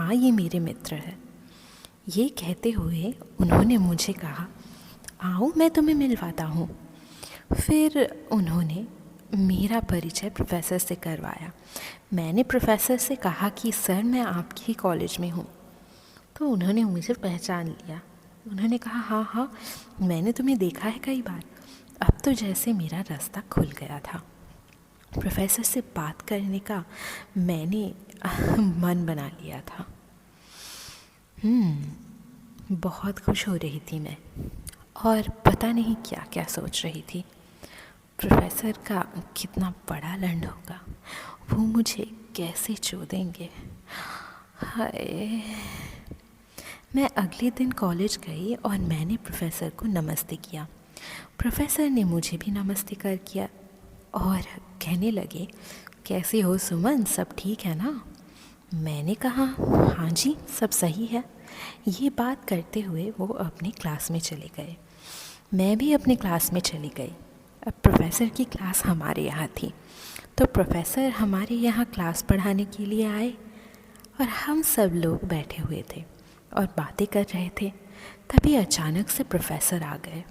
हाँ, ये मेरे मित्र है। ये कहते हुए उन्होंने मुझे कहा, आओ मैं तुम्हें मिलवाता हूँ। फिर उन्होंने मेरा परिचय प्रोफेसर से करवाया। मैंने प्रोफेसर से कहा कि सर मैं आपके ही कॉलेज में हूँ। तो उन्होंने मुझे पहचान लिया। उन्होंने कहा, हाँ हाँ, मैंने तुम्हें देखा है कई बार। अब तो जैसे मेरा रास्ता खुल गया था। प्रोफेसर से बात करने का मैंने मन बना लिया था। बहुत खुश हो रही थी मैं, और पता नहीं क्या क्या सोच रही थी। प्रोफेसर का कितना बड़ा लंड होगा, वो मुझे कैसे चोदेंगे। हाय। मैं अगले दिन कॉलेज गई और मैंने प्रोफेसर को नमस्ते किया। प्रोफेसर ने मुझे भी नमस्ते कर किया और कहने लगे, कैसे हो सुमन, सब ठीक है ना? मैंने कहा, हाँ जी, सब सही है। ये बात करते हुए वो अपने क्लास में चले गए। मैं भी अपने क्लास में चली गई। अब प्रोफेसर की क्लास हमारे यहाँ थी, तो प्रोफेसर हमारे यहाँ क्लास पढ़ाने के लिए आए और हम सब लोग बैठे हुए थे और बातें कर रहे थे। तभी अचानक से प्रोफेसर आ गए।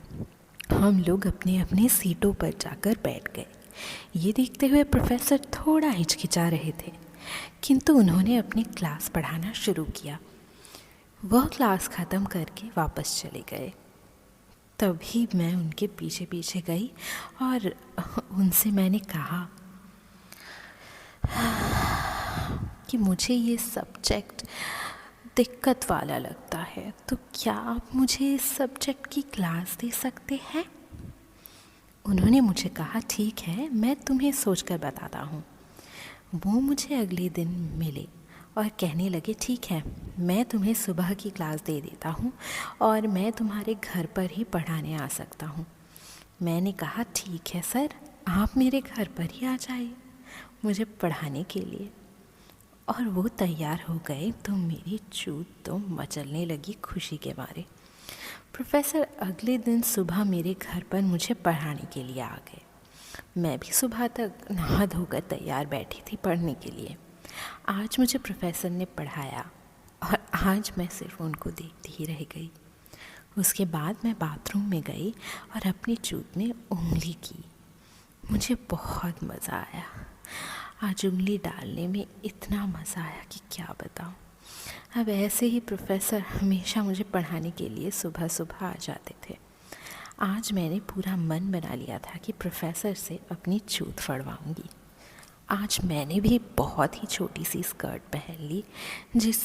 हम लोग अपने अपने सीटों पर जाकर बैठ गए। ये देखते हुए प्रोफेसर थोड़ा हिचकिचा रहे थे, किंतु उन्होंने अपनी क्लास पढ़ाना शुरू किया। वह क्लास ख़त्म करके वापस चले गए। तभी मैं उनके पीछे पीछे गई और उनसे मैंने कहा कि मुझे ये सब्जेक्ट दिक्कत वाला लगता है, तो क्या आप मुझे इस सब्जेक्ट की क्लास दे सकते हैं? उन्होंने मुझे कहा, ठीक है, मैं तुम्हें सोचकर बताता हूँ। वो मुझे अगले दिन मिले और कहने लगे, ठीक है, मैं तुम्हें सुबह की क्लास दे देता हूँ और मैं तुम्हारे घर पर ही पढ़ाने आ सकता हूँ। मैंने कहा, ठीक है सर, आप मेरे घर पर ही आ जाइए मुझे पढ़ाने के लिए। और वो तैयार हो गए तो मेरी चूत तो मचलने लगी खुशी के मारे। प्रोफेसर अगले दिन सुबह मेरे घर पर मुझे पढ़ाने के लिए आ गए। मैं भी सुबह तक नहा धोकर तैयार बैठी थी पढ़ने के लिए। आज मुझे प्रोफेसर ने पढ़ाया और आज मैं सिर्फ उनको देखती ही रह गई। उसके बाद मैं बाथरूम में गई और अपनी चूत में उंगली की। मुझे बहुत मज़ा आया। आज उंगली डालने में इतना मज़ा आया कि क्या बताऊँ। अब ऐसे ही प्रोफेसर हमेशा मुझे पढ़ाने के लिए सुबह सुबह आ जाते थे। आज मैंने पूरा मन बना लिया था कि प्रोफेसर से अपनी चूत फड़वाऊँगी। आज मैंने भी बहुत ही छोटी सी स्कर्ट पहन ली, जिससे